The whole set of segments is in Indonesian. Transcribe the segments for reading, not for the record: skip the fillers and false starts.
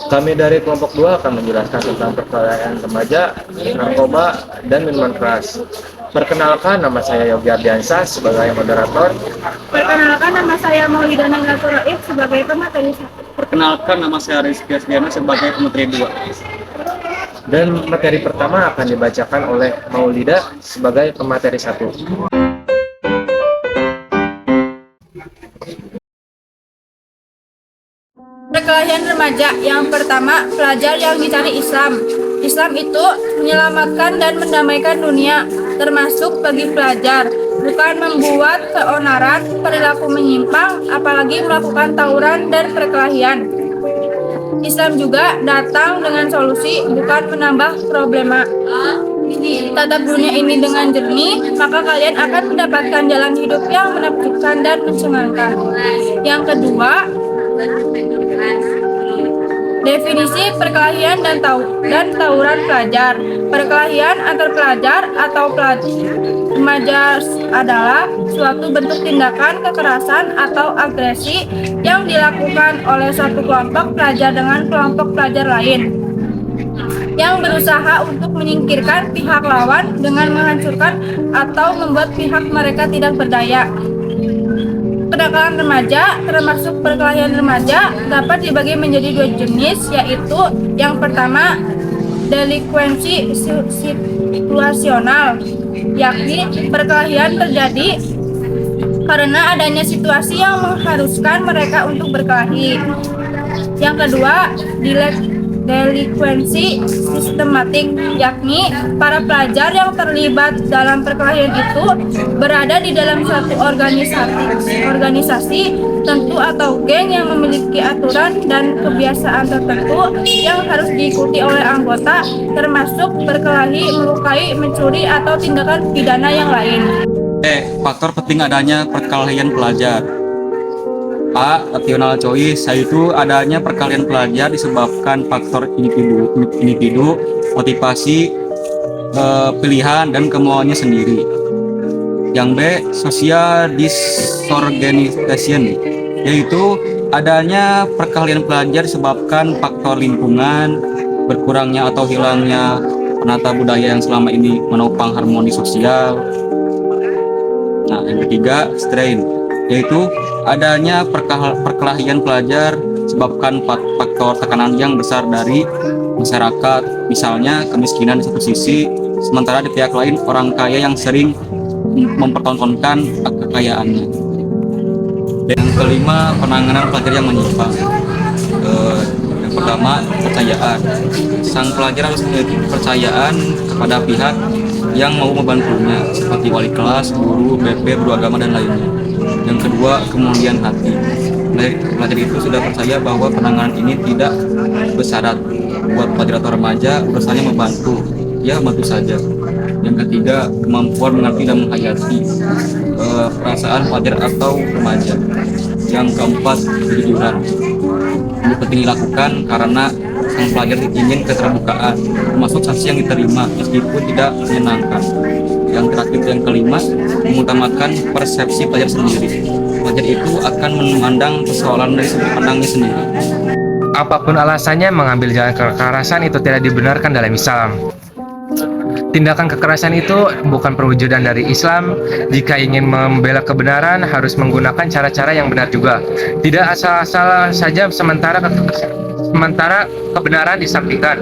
Kami dari kelompok 2 akan menjelaskan tentang perkelahian remaja, narkoba, dan minuman keras. Perkenalkan, nama saya Yogi Ardiansah sebagai moderator. Perkenalkan, nama saya Maulidana Gaturaif sebagai pemateri satu. Perkenalkan, nama saya Rizky Asdiana sebagai pemateri 2. Dan materi pertama akan dibacakan oleh Maulida sebagai pemateri 1. Perkelahian remaja. Yang pertama, pelajar yang dicari Islam. Islam itu menyelamatkan dan mendamaikan dunia, termasuk bagi pelajar, bukan membuat keonaran, perilaku menyimpang, apalagi melakukan tawuran dan perkelahian. Islam juga datang dengan solusi, bukan menambah problema. Tatap dunia ini dengan jernih, maka kalian akan mendapatkan jalan hidup yang menakjubkan dan mencengangkan. Yang kedua, definisi perkelahian dan tawuran pelajar. Perkelahian antar pelajar atau remaja adalah suatu bentuk tindakan kekerasan atau agresi yang dilakukan oleh suatu kelompok pelajar dengan kelompok pelajar lain yang berusaha untuk menyingkirkan pihak lawan dengan menghancurkan atau membuat pihak mereka tidak berdaya. Kenakalan remaja, termasuk perkelahian remaja, dapat dibagi menjadi 2 jenis, yaitu yang pertama, delinkuensi situasional, yakni perkelahian terjadi karena adanya situasi yang mengharuskan mereka untuk berkelahi. Yang kedua, delinkuensi sistematik, yakni para pelajar yang terlibat dalam perkelahian itu berada di dalam suatu organisasi tertentu atau geng yang memiliki aturan dan kebiasaan tertentu yang harus diikuti oleh anggota, termasuk berkelahi, melukai, mencuri, atau tindakan pidana yang lain. Faktor penting adanya perkelahian pelajar. A. Rational choice, yaitu adanya perkelahian pelajar disebabkan faktor individu, motivasi, pilihan, dan kemauannya sendiri. Yang B. Social disorganization, yaitu adanya perkelahian pelajar disebabkan faktor lingkungan, berkurangnya atau hilangnya penata budaya yang selama ini menopang harmoni sosial. Nah, yang ketiga, strain, yaitu adanya perkelahian pelajar disebabkan faktor tekanan yang besar dari masyarakat, misalnya kemiskinan di satu sisi, sementara di pihak lain orang kaya yang sering mempertontonkan kekayaannya. Dan yang kelima, penanganan pelajar yang menyimpang. Yang pertama, kepercayaan. Sang pelajar harus memiliki kepercayaan kepada pihak yang mau membantunya, seperti wali kelas, guru, BP, guru agama, dan lainnya. Yang kedua, kemuliaan hati. Pelajar itu sudah percaya bahwa penanganan ini tidak bersyarat. Buat pelajar atau remaja, urusannya membantu, ya bantu saja. Yang ketiga, kemampuan mengerti dan menghayati perasaan pelajar atau remaja. Yang keempat, kejujuran. Ini penting dilakukan karena sang pelajar ingin keterbukaan, termasuk sanksi yang diterima meskipun tidak menyenangkan. Yang terakhir, yang kelima, mengutamakan persepsi pelajar sendiri. Pelajar itu akan memandang persoalan dari sudut pandangnya sendiri. Apapun alasannya, mengambil jalan kekerasan itu tidak dibenarkan dalam Islam. Tindakan kekerasan itu bukan perwujudan dari Islam. Jika ingin membela kebenaran, harus menggunakan cara-cara yang benar juga. Tidak asal-asal saja sementara kebenaran disampaikan.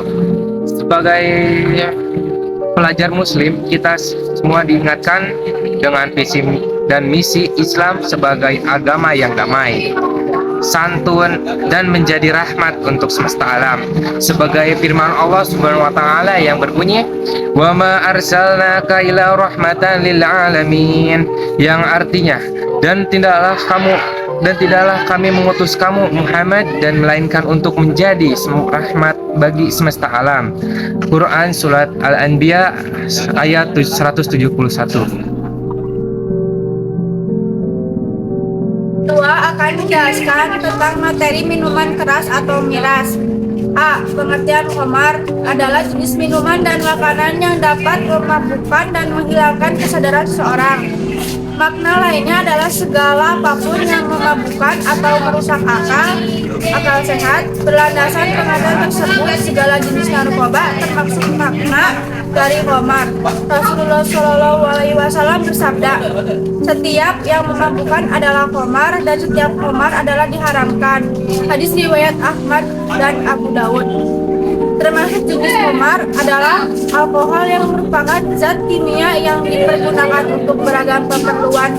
Sebagai pelajar muslim, kita semua diingatkan dengan visi dan misi Islam sebagai agama yang damai, santun, dan menjadi rahmat untuk semesta alam. Sebagai firman Allah Subhanahu wa taala yang berbunyi, "Wa ma arsalnaka illa rahmatan lil alamin," yang artinya, dan tidaklah kami mengutus kamu Muhammad dan melainkan untuk menjadi rahmat bagi semesta alam. Quran surat Al-Anbiya ayat 171. Kedua akan menjelaskan tentang materi minuman keras atau miras. A. Pengertian khamar adalah jenis minuman dan makanan yang dapat memabukkan dan menghilangkan kesadaran seseorang. Makna lainnya adalah segala apapun yang memabukkan atau merusak akal sehat. Berlandaskan pengetahuan tersebut, segala jenis narkoba termasuk makna dari khamar. Rasulullah Shallallahu Alaihi Wasallam bersabda, setiap yang memabukkan adalah khamar dan setiap khamar adalah diharamkan. Hadis riwayat Ahmad dan Abu Dawud. Termasuk jenis khamar adalah alkohol yang merupakan zat kimia yang dipergunakan untuk beragam keperluan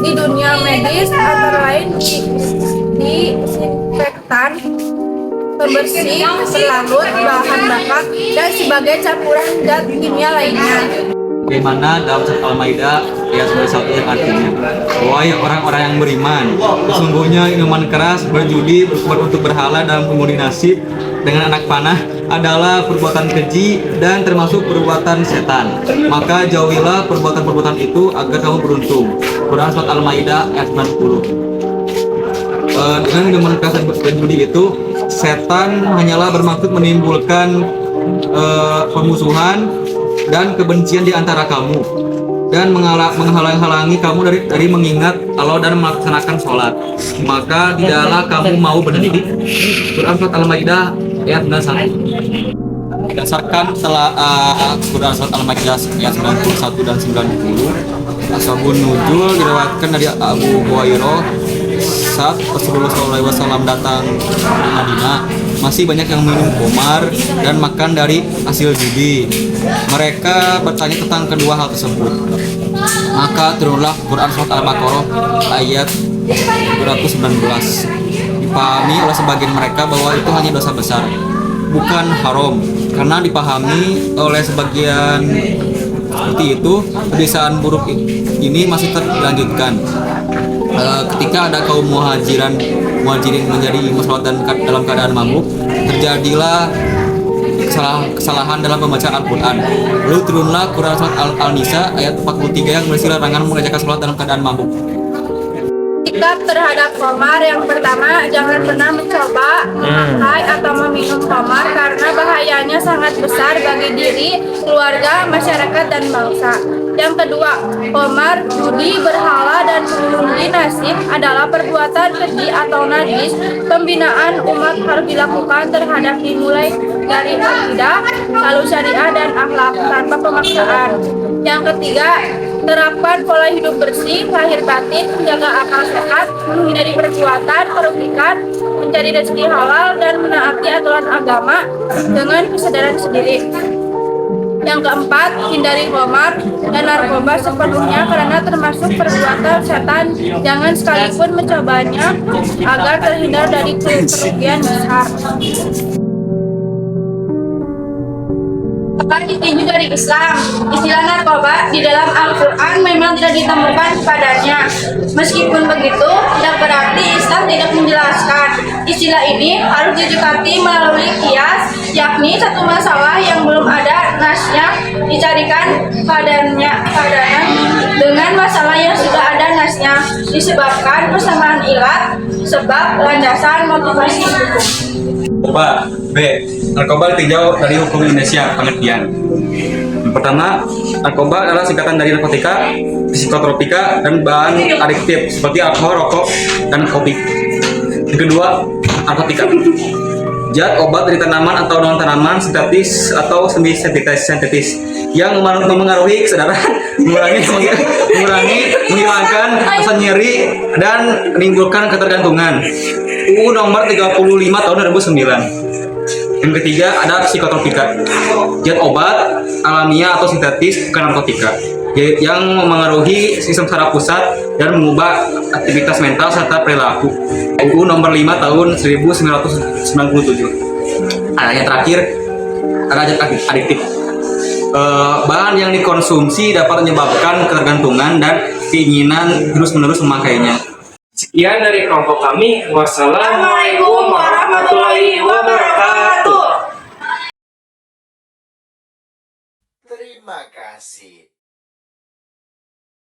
di dunia medis, antara lain disinfektan, pembersih, pelarut, bahan bakar, dan sebagai campuran zat kimia lainnya. Bagaimana dalam surat Al-Maidah ayat 91 yang artinya, wahai orang-orang yang beriman, sesungguhnya minuman keras, berjudi, berkorban untuk berhala, dan mengundi nasib dengan anak panah adalah perbuatan keji dan termasuk perbuatan setan. Maka jauhilah perbuatan-perbuatan itu agar kamu beruntung. Quran surat Al-Maidah ayat 90. Dengan minuman keras dan berjudi itu, setan hanyalah bermaksud menimbulkan permusuhan dan kebencian di antara kamu dan menghalang-halangi kamu dari mengingat Allah dan melaksanakan sholat. Maka tidaklah kamu mau berhenti. Quran surat Al-Maidah ayat 91. Berdasarkan Quran surat Al-Maidah ayat 91 dan 90, Ashabun Nuzul diriwayatkan dari Abu Hurairah saat Rasulullah SAW datang di Madinah, masih banyak yang minum khamar dan makan dari hasil judi. Mereka bertanya tentang kedua hal tersebut. Maka turunlah Quran surat Al-Baqarah ayat 219. Dipahami oleh sebagian mereka bahwa itu hanya dosa besar, bukan haram. Karena dipahami oleh sebagian seperti itu, kebiasaan buruk ini masih terlanjutkan. Ketika ada kaum muhajirin menjadi imam salat dan dalam keadaan mabuk, terjadilah kesalahan dalam pembacaan Al-Quran. Lalu turunlah Quran surat Al-Nisa ayat 43 yang berisi larangan mengerjakan salat dalam keadaan mabuk. Sikap terhadap khamar yang pertama, jangan pernah mencoba memakai atau meminum khamar karena bahayanya sangat besar bagi diri, keluarga, masyarakat, dan bangsa. Yang kedua, khamar, judi, berhala, dan mengundi nasib adalah perbuatan keji atau najis. Pembinaan umat harus dilakukan terhadap dimulai dari akidah, lalu syariah, dan akhlak tanpa pemaksaan. Yang ketiga, terapkan pola hidup bersih, lahir batin, menjaga akal sehat, menghindari perbuatan merugikan, mencari rezeki halal, dan menaati aturan agama dengan kesadaran sendiri. Yang keempat, hindari khamar dan narkoba sepenuhnya karena termasuk perbuatan setan. Jangan sekalipun mencobanya agar terhindar dari kerugian besar. Ditinjau dari Islam, istilah narkoba di dalam Al-Quran memang tidak ditemukan padanya. Meskipun begitu, tidak berarti Islam tidak menjelaskan. Istilah ini harus didekati melalui kias, yakni satu masalah yang belum ada nasnya dicarikan padanya dengan masalah yang sudah ada nasnya, disebabkan persamaan ilat, sebab, landasan, motivasi hukum. Narkoba. B. Narkoba ditinjau dari hukum Indonesia pengertian. Yang pertama, narkoba adalah singkatan dari narkotika, psikotropika, dan bahan adiktif seperti alkohol, rokok, dan kopi. Yang kedua, narkotika. Zat obat dari tanaman atau non-tanaman sintetis atau semi-sintetis yang memengaruhi kesadaran, menghilangkan rasa nyeri, dan menimbulkan ketergantungan. UU nomor 35 tahun 2009. Yang ketiga ada psikotropika, zat obat alamiah atau sintetis bukan narkotika yang memengaruhi sistem saraf pusat dan mengubah aktivitas mental serta perilaku. UU nomor 5 tahun 1997. Yang terakhir ada zat adiktif. Bahan yang dikonsumsi dapat menyebabkan ketergantungan dan keinginan terus-menerus memakainya. Sekian dari kelompok kami. Wassalamualaikum warahmatullahi wabarakatuh. Terima kasih.